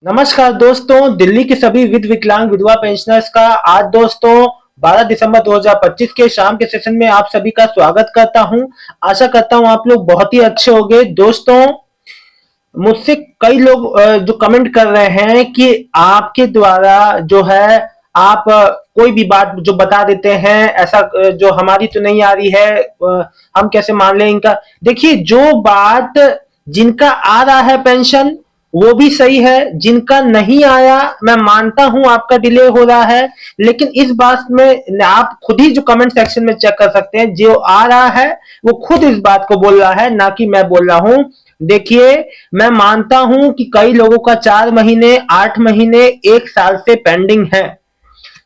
नमस्कार दोस्तों, दिल्ली के सभी विकलांग विधवा पेंशनर्स का आज दोस्तों 12 दिसंबर 2025 के शाम के सेशन में आप सभी का स्वागत करता हूं। आशा करता हूं आप लोग बहुत ही अच्छे होंगे। दोस्तों, मुझसे कई लोग जो कमेंट कर रहे हैं कि आपके द्वारा जो है आप कोई भी बात जो बता देते हैं ऐसा जो हमारी तो नहीं आ रही है, हम कैसे मान लें इनका। देखिए, जो बात जिनका आ रहा है पेंशन वो भी सही है, जिनका नहीं आया मैं मानता हूं आपका डिले हो रहा है, लेकिन इस बात में आप खुद ही जो कमेंट सेक्शन में चेक कर सकते हैं, जो आ रहा है वो खुद इस बात को बोल रहा है, ना कि मैं बोल रहा हूं। देखिए, मैं मानता हूं कि कई लोगों का 4 महीने 8 महीने 1 साल से पेंडिंग है।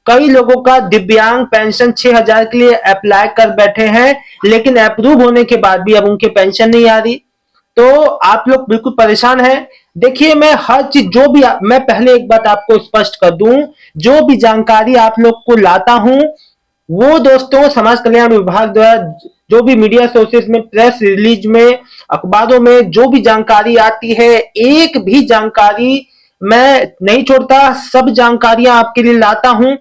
कई लोगों का दिव्यांग पेंशन 6,000 के लिए अप्लाई कर बैठे हैं, लेकिन अप्रूव होने के बाद भी अब उनके पेंशन नहीं आ रही। तो आप लोग बिल्कुल परेशान हैं। देखिए, मैं हर चीज जो भी मैं पहले एक बात आपको स्पष्ट कर दूं, जो भी जानकारी आप लोग को लाता हूं वो दोस्तों समाज कल्याण विभाग द्वारा जो भी मीडिया सोर्सेस में, प्रेस रिलीज में, अखबारों में जो भी जानकारी आती है, एक भी जानकारी मैं नहीं छोड़ता, सब जानकारियां आपके लिए लाता हूं।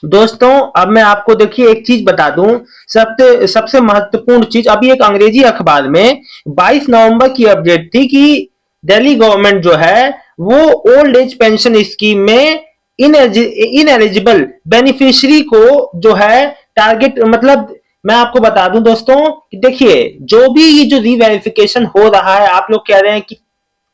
दोस्तों, अब मैं आपको देखिए एक चीज बता दूं, सबसे सबसे महत्वपूर्ण चीज, अभी एक अंग्रेजी अखबार में 22 नवंबर की अपडेट थी कि दिल्ली गवर्नमेंट जो है वो ओल्ड एज पेंशन स्कीम में इनएलिजिबल बेनिफिशियरी को जो है टारगेट, मतलब मैं आपको बता दूं दोस्तों कि देखिए, जो भी ये जो रीवेरिफिकेशन हो रहा है, आप लोग कह रहे हैं कि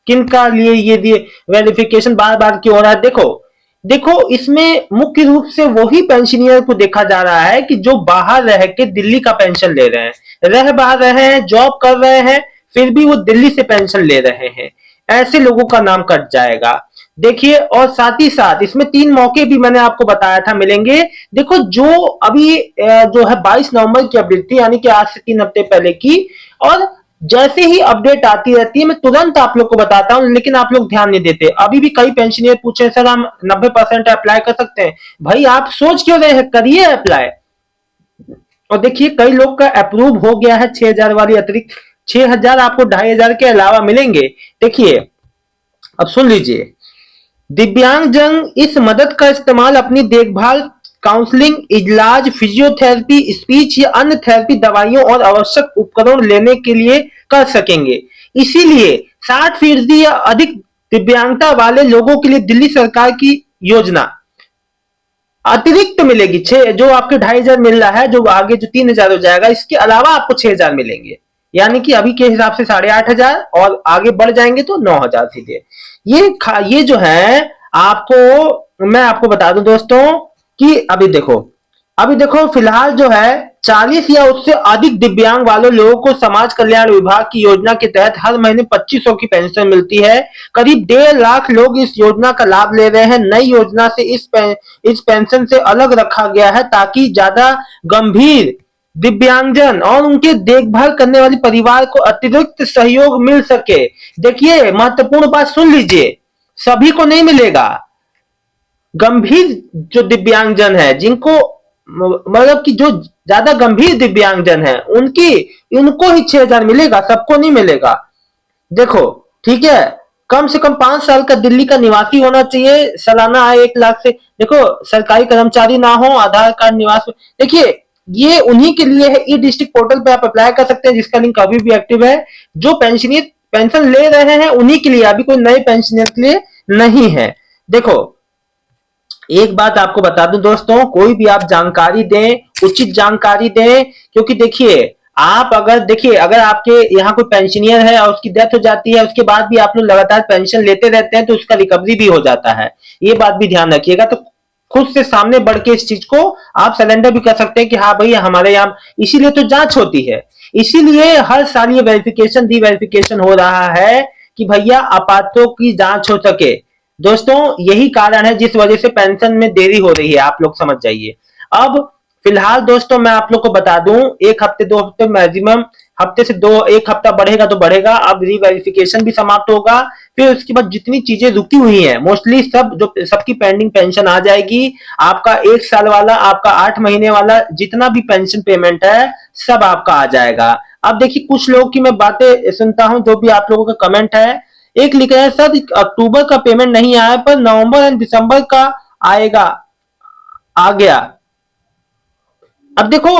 किन का लिए ये वेरिफिकेशन बार बार क्यों हो रहा है। देखो देखो, इसमें मुख्य रूप से वही पेंशनियर को देखा जा रहा है कि जो बाहर रह के दिल्ली का पेंशन ले रहे हैं, रह बाहर रहे हैं, जॉब कर रहे हैं, फिर भी वो दिल्ली से पेंशन ले रहे हैं। ऐसे लोगों का नाम कट जाएगा। देखिए, और साथ ही साथ इसमें 3 मौके भी मैंने आपको बताया था मिलेंगे। देखो, जो अभी जो है 22 नवंबर की अपडेट थी, यानी कि आज से 3 हफ्ते पहले की, और जैसे ही अपडेट आती रहती है मैं तुरंत आप लोग को बताता हूं, लेकिन आप लोग ध्यान नहीं देते। अभी भी कई पेंशनियर पूछे, सर हम 90% अप्लाई कर सकते हैं। भाई, आप सोच क्यों रहे हैं, करिए अप्लाई। और देखिए, कई लोग का अप्रूव हो गया है। 6,000 वाली अतिरिक्त 6,000 आपको 2,500 के अलावा मिलेंगे। देखिए, अब सुन लीजिए, दिव्यांगजन इस मदद का इस्तेमाल अपनी देखभाल, काउंसलिंग, इलाज, फिजियोथेरेपी, स्पीच या अन्य थेरेपी दवाइयों और आवश्यक उपकरण लेने के लिए कर सकेंगे। इसीलिए 60% या अधिक दिव्यांगता वाले लोगों के लिए दिल्ली सरकार की योजना अतिरिक्त मिलेगी। छह जो आपके 2,500 मिल रहा है, जो आगे जो 3,000 हो जाएगा, इसके अलावा आपको 6,000 मिलेंगे। यानी कि अभी के हिसाब से 8,500 और आगे बढ़ जाएंगे तो 9,000 सीधे। ये जो है आपको मैं आपको बता दूं दोस्तों कि अभी देखो फिलहाल जो है 40 या उससे अधिक दिव्यांग वाले लोगों को समाज कल्याण विभाग की योजना के तहत हर महीने 2,500 की पेंशन मिलती है। करीब 1.5 लाख लोग इस योजना का लाभ ले रहे हैं। नई योजना से इस पेंशन से अलग रखा गया है ताकि ज्यादा गंभीर दिव्यांगजन और उनके देखभाल करने वाले परिवार को अतिरिक्त सहयोग मिल सके। देखिए, महत्वपूर्ण बात सुन लीजिए, सभी को नहीं मिलेगा। गंभीर जो दिव्यांगजन है, जिनको मतलब कि जो ज्यादा गंभीर दिव्यांगजन है, उनको ही 6,000 मिलेगा, सबको नहीं मिलेगा। देखो, ठीक है, कम से कम 5 साल का दिल्ली का निवासी होना चाहिए, सालाना आय 1 लाख से। देखो, सरकारी कर्मचारी ना हो, आधार कार्ड निवास। देखिए, ये उन्हीं के लिए है। ई डिस्ट्रिक्ट पोर्टल पे आप अप्लाई कर सकते हैं, जिसका लिंक अभी भी एक्टिव है। जो पेंशनियर पेंशन ले रहे हैं उन्हीं के लिए, अभी कोई नए पेंशनियर के लिए नहीं है। देखो, एक बात आपको बता दूं दोस्तों, कोई भी आप जानकारी दें, उचित जानकारी दें, क्योंकि देखिए, आप अगर आपके यहाँ कोई पेंशनियर है और उसकी डेथ हो जाती है, उसके बाद भी आप लोग लगातार पेंशन लेते रहते हैं, तो उसका रिकवरी भी हो जाता है। ये बात भी ध्यान रखिएगा। तो खुद से सामने बढ़ के इस चीज को आप सरेंडर भी कर सकते हैं कि हाँ भाई, हमारे यहाँ इसीलिए तो जांच होती है। इसीलिए हर साल ये वेरिफिकेशन डी वेरिफिकेशन हो रहा है कि भैया अपात्रों की जांच हो सके। दोस्तों, यही कारण है जिस वजह से पेंशन में देरी हो रही है, आप लोग समझ जाइए। अब फिलहाल दोस्तों मैं आप लोग को बता दूं, 1 हफ्ते 2 हफ्ते मैक्सिमम, हफ्ते से 1 हफ्ता बढ़ेगा तो बढ़ेगा। अब रीवेरिफिकेशन भी समाप्त होगा, फिर उसके बाद जितनी चीजें रुकी हुई हैं मोस्टली सबकी पेंडिंग पेंशन आ जाएगी। आपका 1 साल वाला, आपका 8 महीने वाला, जितना भी पेंशन पेमेंट है सब आपका आ जाएगा। अब देखिए, कुछ लोग की मैं बातें सुनता हूं, जो भी आप लोगों का कमेंट है, एक लिख रहा है सर अक्टूबर का पेमेंट नहीं आया पर नवंबर एंड दिसंबर का आएगा, आ गया। अब देखो,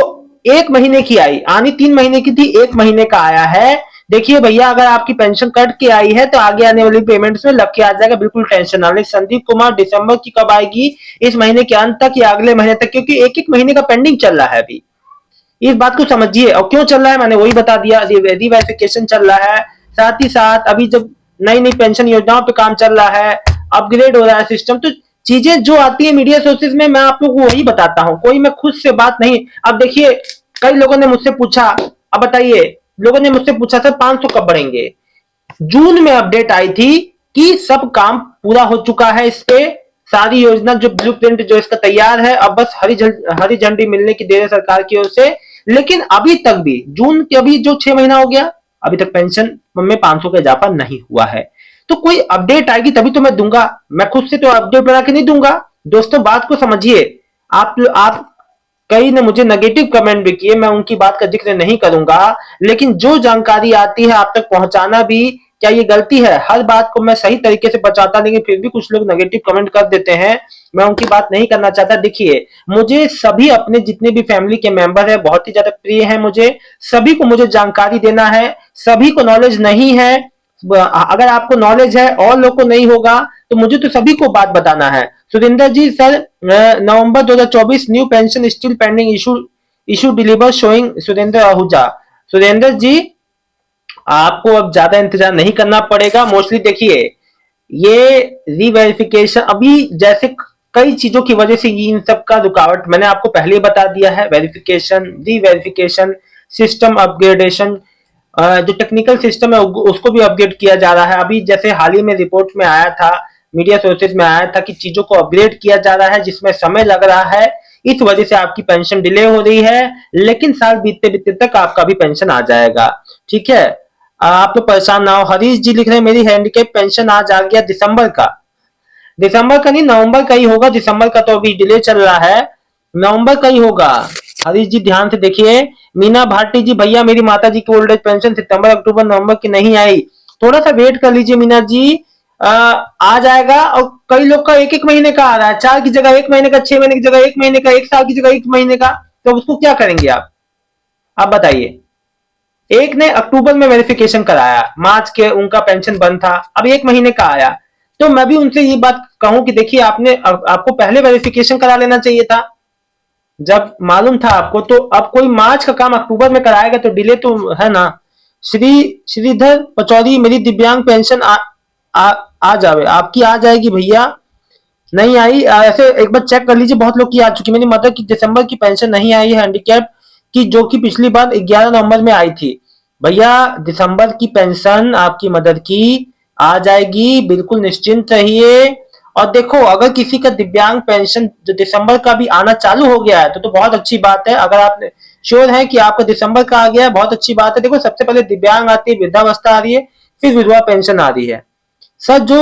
एक महीने की आई, आनी 3 महीने की थी, एक महीने का आया है। देखिए भैया, अगर आपकी पेंशन कट के आई है तो आगे आने वाली पेमेंट्स में लग के आ जाएगा, बिल्कुल टेंशन ना ले। संदीप कुमार, दिसंबर की कब आएगी? इस महीने के अंत तक या अगले महीने तक, क्योंकि एक एक महीने का पेंडिंग चल रहा है अभी। इस बात को समझिए। और क्यों चल रहा है मैंने वही बता दिया, रिवेरिफिकेशन चल रहा है। साथ ही साथ अभी जब नई नई पेंशन योजनाओं पे काम चल रहा है, अपग्रेड हो रहा है सिस्टम, तो चीजें जो आती है मीडिया सोर्सेज में मैं आप लोग को वही बताता हूँ, कोई मैं खुद से बात नहीं। अब देखिए, कई लोगों ने मुझसे पूछा, अब बताइए, लोगों ने मुझसे पूछा सर 500 कब बढ़ेंगे? जून में अपडेट आई थी कि सब काम पूरा हो चुका है, इस पे सारी योजना जो ब्लूप्रिंट जो इसका तैयार है, अब बस हरी झंडी मिलने की देर है सरकार की ओर से। लेकिन अभी तक भी जून के अभी जो 6 महीना हो गया, अभी तक पेंशन में 500 का इजाफा नहीं हुआ है। तो कोई अपडेट आएगी तभी तो मैं दूंगा, मैं खुद से तो अपडेट बना के नहीं दूंगा। दोस्तों बात को समझिए। आप कई ने मुझे नेगेटिव कमेंट भी किए, मैं उनकी बात का जिक्र नहीं करूंगा, लेकिन जो जानकारी आती है आप तक पहुंचाना भी क्या ये गलती है? हर बात को मैं सही तरीके से बचाता, लेकिन फिर भी कुछ लोग नेगेटिव कमेंट कर देते हैं, मैं उनकी बात नहीं करना चाहता। देखिए, मुझे सभी अपने जितने भी फैमिली के मेंबर है बहुत ही ज्यादा प्रिय है, मुझे सभी को मुझे जानकारी देना है, सभी को नॉलेज नहीं है। अगर आपको नॉलेज है और लोग को नहीं होगा तो मुझे तो सभी को बात बताना है। Surendra ji sir, November 2024 new pension still pending issue, issue deliver showing Surendra Ahuja. Surendra ji, आपको अब ज्यादा इंतजार नहीं करना पड़ेगा। मोस्टली देखिए, ये रीवेरिफिकेशन अभी जैसे कई चीजों की वजह से इन सब का रुकावट मैंने आपको पहले ही बता दिया है। वेरिफिकेशन, रीवेरिफिकेशन, सिस्टम अपग्रेडेशन, जो टेक्निकल सिस्टम है उसको भी अपग्रेड किया जा रहा है। अभी जैसे हाल ही में रिपोर्ट में आया था, मीडिया सोर्सेज में आया था कि चीजों को अपग्रेड किया जा रहा है, जिसमें समय लग रहा है, इस वजह से आपकी पेंशन डिले हो रही है। लेकिन साल बीतते बीतते तक आपका भी पेंशन आ जाएगा, ठीक है? आप तो परेशान ना हो। हरीश जी लिख रहे हैं मेरी हैंडीकैप पेंशन आज आ गया, दिसंबर का। दिसंबर का नहीं, नवंबर का ही होगा, दिसंबर का तो अभी डिले चल रहा है, नवंबर का ही होगा। हरीश जी ध्यान से देखिए। मीना भाटी जी, भैया मेरी माता जी की ओल्ड एज पेंशन सितंबर अक्टूबर नवंबर की नहीं आई, थोड़ा सा वेट कर लीजिए मीना जी, आ जाएगा। और कई लोग का एक एक महीने का आ रहा है, 4 की जगह 1 महीने का, 6 महीने की जगह 1 महीने का, 1 साल की जगह 1 महीने का, तो उसको क्या करेंगे आप बताइए। एक ने अक्टूबर में वेरिफिकेशन कराया, मार्च के उनका पेंशन बंद था, अब 1 महीने का आया। तो मैं भी उनसे ये बात कहूं कि देखिए, आपको पहले वेरिफिकेशन करा लेना चाहिए था, जब मालूम था आपको। तो अब कोई मार्च का काम अक्टूबर में कराएगा तो डिले तो है ना। श्रीधर पचौरी, मेरी दिव्यांग पेंशन आ जावे, आपकी आ जाएगी भैया। नहीं आई ऐसे एक बार चेक कर लीजिए, बहुत लोग की आ चुकी। मेरी मदर की दिसंबर की पेंशन नहीं आई है हैंडीकैप की, जो कि पिछली बार 11 नवंबर में आई थी। भैया दिसंबर की पेंशन आपकी मदर की आ जाएगी, बिल्कुल निश्चिंत रहिए। और देखो, अगर किसी का दिव्यांग पेंशन जो दिसंबर का भी आना चालू हो गया है तो बहुत अच्छी बात है। अगर आप श्योर है कि आपका दिसंबर का आ गया है, बहुत अच्छी बात है। देखो, सबसे पहले दिव्यांग आती है, वृद्धावस्था आ रही है, फिर विधवा पेंशन आ रही है। सर जो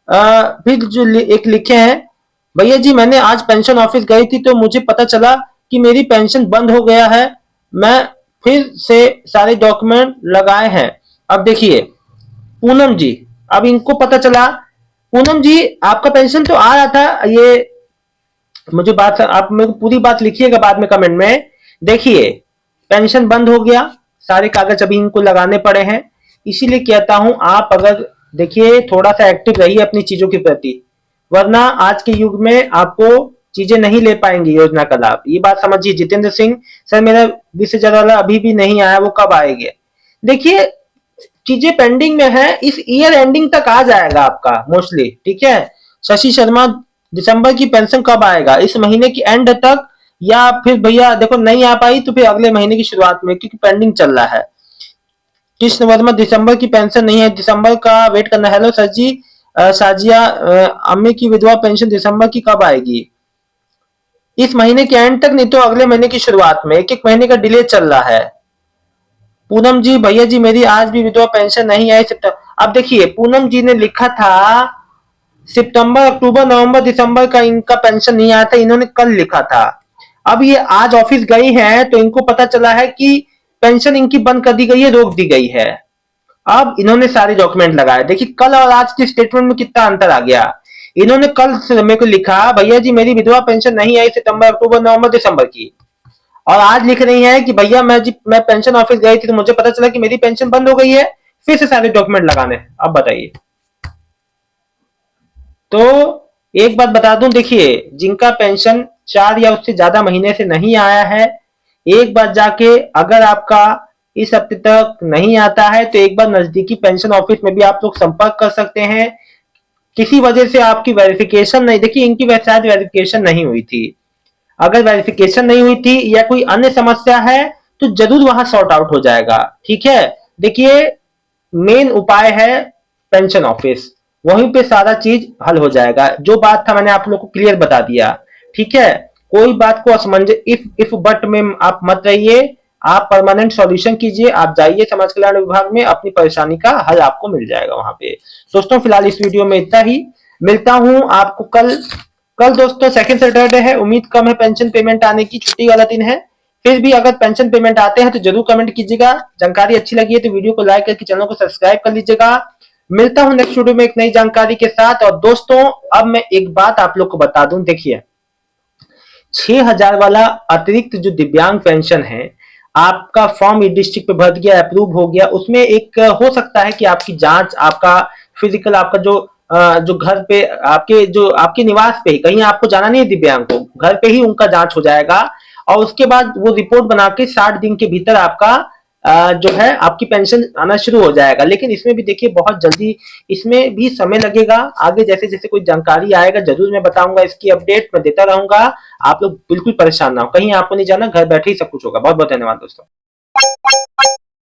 फिर जो एक लिखे हैं, भैया जी मैंने आज पेंशन ऑफिस गई थी तो मुझे पता चला कि मेरी पेंशन बंद हो गया है, मैं फिर से सारे डॉक्यूमेंट लगाए हैं। अब देखिए पूनम जी, अब इनको पता चला। पूनम जी, आपका पेंशन तो आ रहा था, ये मुझे बात, आप मेरे को पूरी बात लिखिएगा बाद में कमेंट में। देखिए, पेंशन बंद हो गया, सारे कागज अभी इनको लगाने पड़े हैं, इसीलिए कहता हूं आप अगर देखिए थोड़ा सा एक्टिव रहिए अपनी चीजों के प्रति, वरना आज के युग में आपको चीजें नहीं ले पाएंगे योजना का लाभ, ये बात समझिए। जितेंद्र सिंह, सर मेरा 20,000 वाला अभी भी नहीं आया, वो कब आएंगे? देखिए, चीजें पेंडिंग में है, इस ईयर एंडिंग तक आ जाएगा आपका मोस्टली, ठीक है। शशि शर्मा, दिसंबर की पेंशन कब आएगा? इस महीने की एंड तक, या फिर भैया देखो नहीं आ पाई तो फिर अगले महीने की शुरुआत में, क्योंकि पेंडिंग चल रहा है। कृष्ण वर्मा, दिसंबर की पेंशन नहीं है, दिसंबर का वेट करना। हेलो सर जी। साजिया, अम्मी की विधवा पेंशन दिसंबर की कब आएगी? इस महीने के एंड तक, नहीं तो अगले महीने की शुरुआत में, एक एक महीने का डिले चल रहा है। पूनम जी, भैया जी मेरी आज भी विधवा पेंशन नहीं आई सितंबर। अब देखिए, पूनम जी ने लिखा था सितंबर अक्टूबर नवंबर दिसंबर का इनका पेंशन नहीं आया था, इन्होंने कल लिखा था। अब ये आज ऑफिस गई हैं तो इनको पता चला है कि पेंशन इनकी बंद कर दी गई है, रोक दी गई है। अब इन्होंने सारे डॉक्यूमेंट लगाए। देखिए कल और आज के स्टेटमेंट में कितना अंतर आ गया। इन्होंने कल से मेरे को लिखा, भैया जी मेरी विधवा पेंशन नहीं आई सितंबर अक्टूबर नवंबर दिसंबर की, और आज लिख रही है कि भैया मैं पेंशन ऑफिस गई थी तो मुझे पता चला कि मेरी पेंशन बंद हो गई है। फिर से सारे डॉक्यूमेंट लगाने। अब बताइए। तो एक बात बता दूं, देखिए जिनका पेंशन 4 या उससे ज्यादा महीने से नहीं आया है, एक बार जाके, अगर आपका इस हफ्ते तक नहीं आता है तो एक बार नजदीकी पेंशन ऑफिस में भी आप लोग संपर्क कर सकते हैं। किसी वजह से आपकी वेरिफिकेशन नहीं, देखिए इनकी वेबसाइट वेरिफिकेशन नहीं हुई थी। अगर वेरिफिकेशन नहीं हुई थी या कोई अन्य समस्या है तो जरूर वहां सॉर्ट आउट हो जाएगा। ठीक है। देखिए मेन उपाय है पेंशन ऑफिस, वहीं पे सारा चीज हल हो जाएगा। जो बात था मैंने आप लोग को क्लियर बता दिया। ठीक है। कोई बात को असमंजस इफ बट में आप मत रहिए। आप परमानेंट सॉल्यूशन कीजिए। आप जाइए समाज कल्याण विभाग में, अपनी परेशानी का हल आपको मिल जाएगा वहां पे। दोस्तों फिलहाल इस वीडियो में इतना ही। मिलता हूं आपको कल। कल दोस्तों सेकंड सैटरडे है, उम्मीद कम है पेंशन पेमेंट आने की, छुट्टी वाला दिन है। फिर भी अगर पेंशन पेमेंट आते हैं तो जरूर कमेंट कीजिएगा। जानकारी अच्छी लगी है तो वीडियो को लाइक करके चैनल को सब्सक्राइब कर लीजिएगा। मिलता हूं नेक्स्ट वीडियो में एक नई जानकारी के साथ। और दोस्तों अब मैं एक बात आप लोग को बता दूं, देखिए 6,000 वाला अतिरिक्त जो दिव्यांग पेंशन है, आपका फॉर्म ई डिस्ट्रिक्ट पे भर गया, अप्रूव हो गया, उसमें एक हो सकता है कि आपकी जांच, आपका फिजिकल, आपका जो घर पे आपके जो आपके निवास पे ही, कहीं आपको जाना नहीं है दिव्यांग को, घर पे ही उनका जांच हो जाएगा। और उसके बाद वो रिपोर्ट बना के 60 दिन के भीतर आपका जो है आपकी पेंशन आना शुरू हो जाएगा। लेकिन इसमें भी देखिए बहुत जल्दी, इसमें भी समय लगेगा। आगे जैसे जैसे कोई जानकारी आएगा जरूर मैं बताऊंगा, इसकी अपडेट मैं देता रहूंगा। आप लोग बिल्कुल परेशान ना हो, कहीं आपको नहीं जाना, घर बैठे ही सब कुछ होगा। बहुत बहुत धन्यवाद दोस्तों।